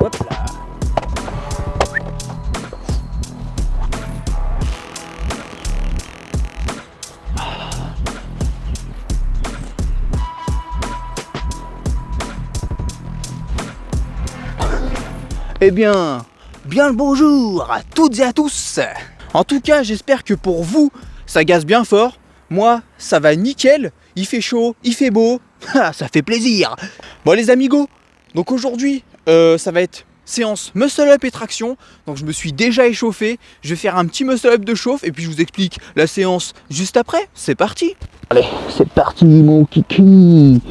Hop là. Eh bien le bonjour à toutes et à tous. En tout cas, j'espère que pour vous, ça gaze bien fort. Moi, ça va nickel. Il fait chaud, il fait beau. Ah, ça fait plaisir. Bon les amigos, donc aujourd'hui, ça va être séance muscle up et traction. Donc je me suis déjà échauffé. Je vais faire un petit muscle up de chauffe et puis je vous explique la séance juste après. C'est parti. Allez, c'est parti mon kiki.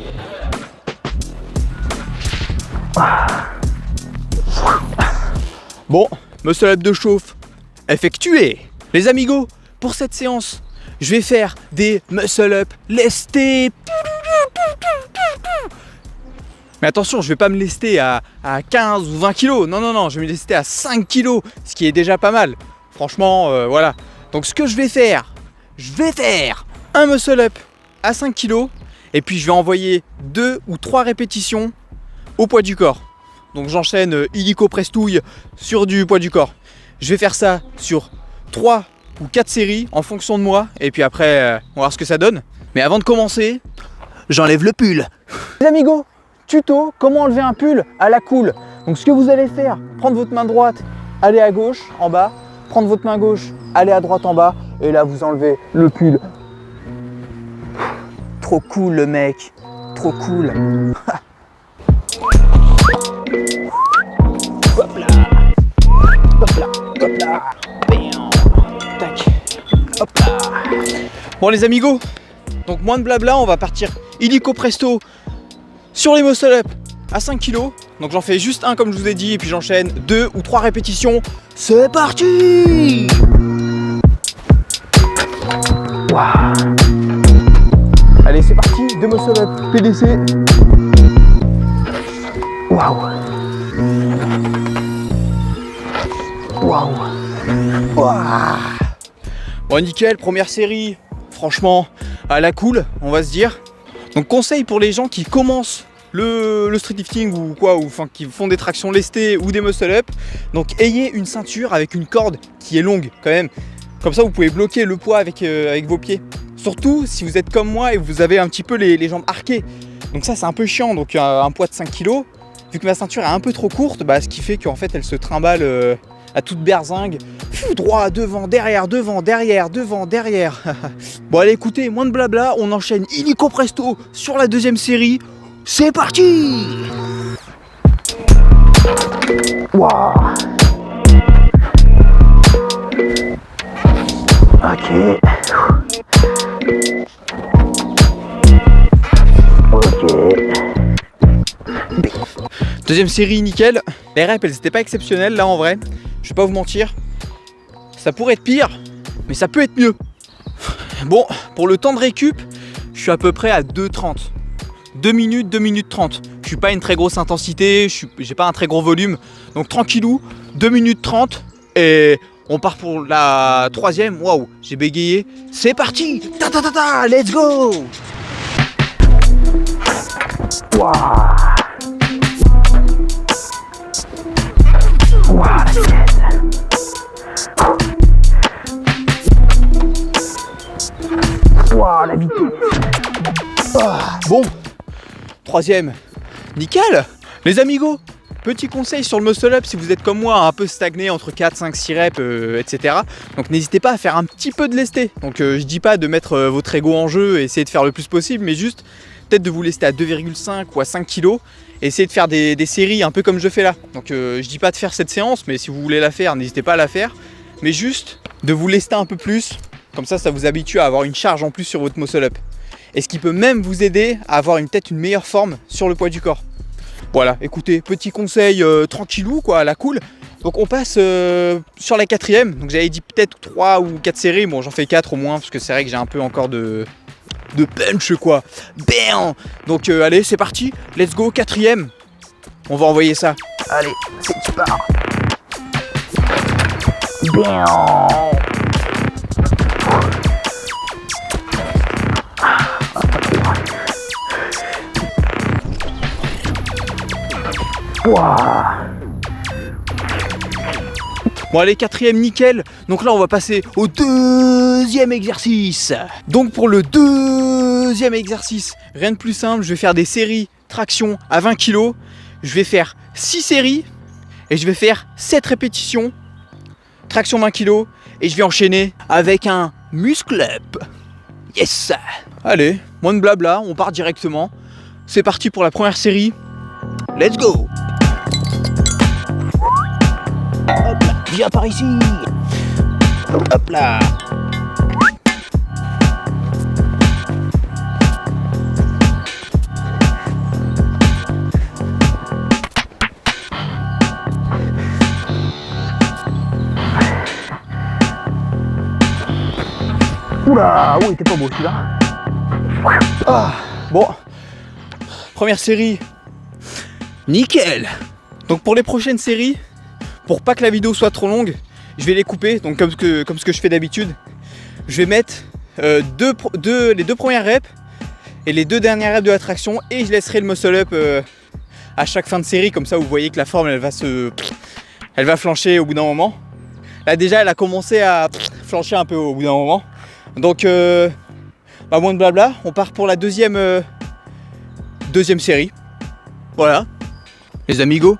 Bon, muscle up de chauffe effectué. Les amigos, pour cette séance, je vais faire des muscle up lestés. Mais attention, je vais pas me lester à 15 ou 20 kilos. Non, je vais me lester à 5 kilos, ce qui est déjà pas mal. Franchement, voilà. Donc ce que je vais faire un muscle up à 5 kilos et puis je vais envoyer 2 ou 3 répétitions au poids du corps. Donc j'enchaîne illico prestouille sur du poids du corps. Je vais faire ça sur 3 ou 4 séries en fonction de moi et puis après on va voir ce que ça donne. Mais avant de commencer, j'enlève le pull. Les amigos, tuto comment enlever un pull à la cool. Donc ce que vous allez faire, prendre votre main droite, aller à gauche en bas, prendre votre main gauche, aller à droite en bas et là vous enlevez le pull. Trop cool le mec, trop cool. Hop là, hop là, hop là, tac, hop là. Bon les amigos, donc moins de blabla, on va partir illico presto sur les muscle up à 5 kg. Donc j'en fais juste un comme je vous ai dit et puis j'enchaîne 2 ou 3 répétitions. C'est parti. Wow. Allez c'est parti, 2 muscle up, PDC. Waouh. Waouh. Waouh. Bon nickel, première série, franchement à la cool, on va se dire. Donc conseil pour les gens qui commencent le streetlifting ou quoi, ou enfin qui font des tractions lestées ou des muscle up. Donc ayez une ceinture avec une corde qui est longue quand même. Comme ça vous pouvez bloquer le poids avec vos pieds. Surtout si vous êtes comme moi et vous avez un petit peu les jambes arquées. Donc ça c'est un peu chiant, donc un poids de 5 kg. Vu que ma ceinture est un peu trop courte, ce qui fait qu'en fait elle se trimballe à toute berzingue. Droit, devant, derrière, devant, derrière, devant, derrière. Bon allez écoutez, moins de blabla, on enchaîne illico presto sur la deuxième série. C'est parti. Waouh. Ok. Deuxième série nickel. Les reps elles étaient pas exceptionnelles là en vrai. Je vais pas vous mentir. Ça pourrait être pire, mais ça peut être mieux. Bon, pour le temps de récup, je suis à peu près à 2,30. 2 minutes, 2 minutes 30. Je suis pas à une très grosse intensité, j'ai pas un très gros volume. Donc tranquillou, 2 minutes 30 et on part pour la troisième. Waouh, j'ai bégayé. C'est parti. Ta ta ta ta, let's go. Waouh. Waouh, yes. Waouh, la vitesse. Bon, troisième, nickel. Les amigos, petit conseil sur le muscle up si vous êtes comme moi un peu stagné entre 4, 5, 6 reps, etc. Donc n'hésitez pas à faire un petit peu de lesté. Donc je dis pas de mettre votre ego en jeu et essayer de faire le plus possible, mais juste peut-être de vous lester à 2,5 ou à 5 kg. Essayez de faire des séries un peu comme je fais là. Donc je dis pas de faire cette séance, mais si vous voulez la faire, n'hésitez pas à la faire. Mais juste de vous lester un peu plus. Comme ça vous habitue à avoir une charge en plus sur votre muscle up. Et ce qui peut même vous aider à avoir peut-être une meilleure forme sur le poids du corps. Voilà, écoutez, petit conseil tranquillou quoi, à la cool. Donc on passe sur la quatrième. Donc j'avais dit peut-être 3 ou 4 séries. Bon, j'en fais 4 au moins parce que c'est vrai que j'ai un peu encore de punch quoi. Bam. Donc allez, c'est parti. Let's go, quatrième. On va envoyer ça. Allez, c'est qui part. Bien. Ouah. Bon allez, quatrième, nickel. Donc là on va passer au deuxième exercice. Donc pour le deuxième exercice, rien de plus simple, je vais faire des séries traction à 20 kg. Je vais faire 6 séries et je vais faire 7 répétitions, traction 20 kg, et je vais enchaîner avec un muscle up. Yes. Allez, moins de blabla, on part directement. C'est parti pour la première série. Let's go. Hop là, viens par ici. Hop là. Oula, oh, il était pas beau celui-là. Ah, bon, première série, nickel. Donc pour les prochaines séries, pour pas que la vidéo soit trop longue, je vais les couper, donc comme ce que je fais d'habitude. Je vais mettre les 2 premières reps et les 2 dernières reps de la traction, et je laisserai le muscle up à chaque fin de série, comme ça vous voyez que la forme elle va flancher au bout d'un moment. Là déjà elle a commencé à flancher un peu au bout d'un moment. Donc moins de blabla, on part pour la deuxième série. Voilà. Les amigos,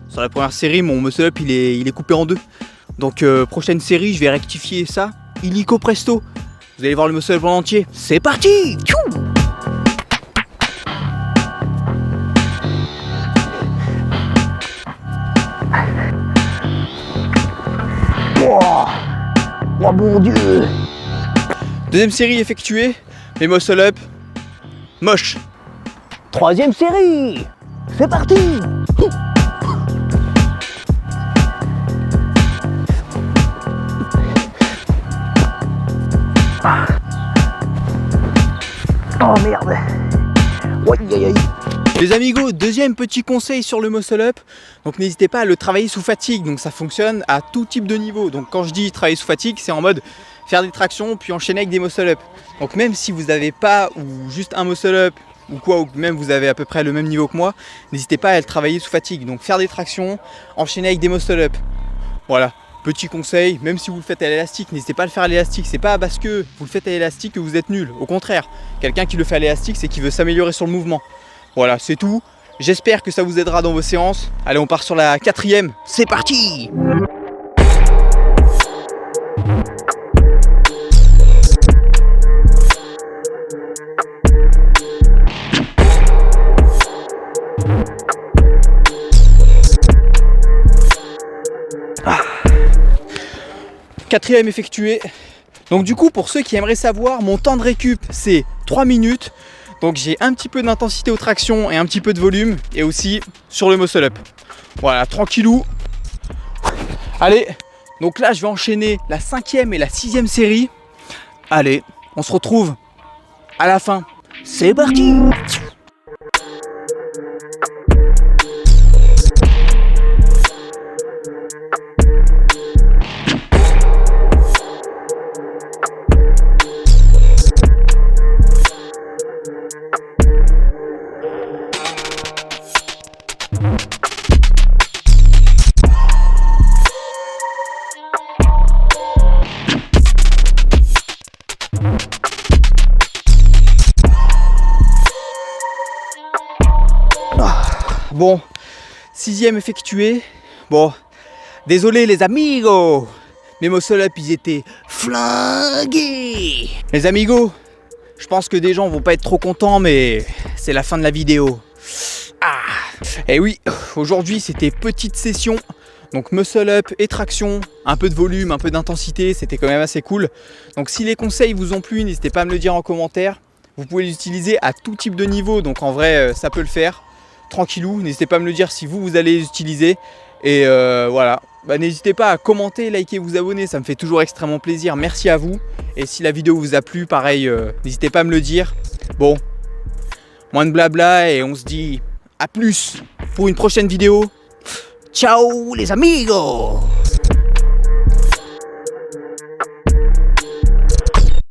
sur la première série, mon muscle up il est coupé en 2. Donc prochaine série, je vais rectifier ça. Illico presto. Vous allez voir le muscle up en entier. C'est parti. Tchou. Oh mon Dieu. Deuxième série effectuée, mes muscle up moche. Troisième série. C'est parti. Oh merde. Aïe aïe aïe. Les amigos, deuxième petit conseil sur le muscle up, donc n'hésitez pas à le travailler sous fatigue, donc ça fonctionne à tout type de niveau. Donc quand je dis travailler sous fatigue, c'est en mode faire des tractions puis enchaîner avec des muscle up. Donc même si vous n'avez pas ou juste un muscle up ou quoi, ou même vous avez à peu près le même niveau que moi, n'hésitez pas à le travailler sous fatigue. Donc faire des tractions, enchaîner avec des muscle up. Voilà, petit conseil, même si vous le faites à l'élastique, n'hésitez pas à le faire à l'élastique. C'est pas parce que vous le faites à l'élastique que vous êtes nul. Au contraire, quelqu'un qui le fait à l'élastique, c'est qu'il veut s'améliorer sur le mouvement. Voilà, c'est tout. J'espère que ça vous aidera dans vos séances. Allez, on part sur la quatrième. C'est parti! Quatrième effectué. Donc du coup, pour ceux qui aimeraient savoir, mon temps de récup, c'est 3 minutes. Donc j'ai un petit peu d'intensité aux tractions et un petit peu de volume, et aussi sur le muscle up. Voilà, tranquillou. Allez, donc là je vais enchaîner la 5e et la 6e série. Allez, on se retrouve à la fin. C'est parti! Bon, 6e effectué. Bon, désolé les amigos, mes muscle up ils étaient flingués. Les amigos, je pense que des gens vont pas être trop contents, mais c'est la fin de la vidéo. Ah, et oui, aujourd'hui c'était petite session. Donc muscle up et traction, un peu de volume, un peu d'intensité, c'était quand même assez cool. Donc si les conseils vous ont plu, n'hésitez pas à me le dire en commentaire. Vous pouvez les utiliser à tout type de niveau, donc en vrai ça peut le faire. Tranquillou, n'hésitez pas à me le dire si vous allez les utiliser. Et voilà, bah, n'hésitez pas à commenter, liker, vous abonner, ça me fait toujours extrêmement plaisir. Merci à vous. Et si la vidéo vous a plu, pareil, n'hésitez pas à me le dire. Bon, moins de blabla et on se dit à plus pour une prochaine vidéo. Ciao les amigos!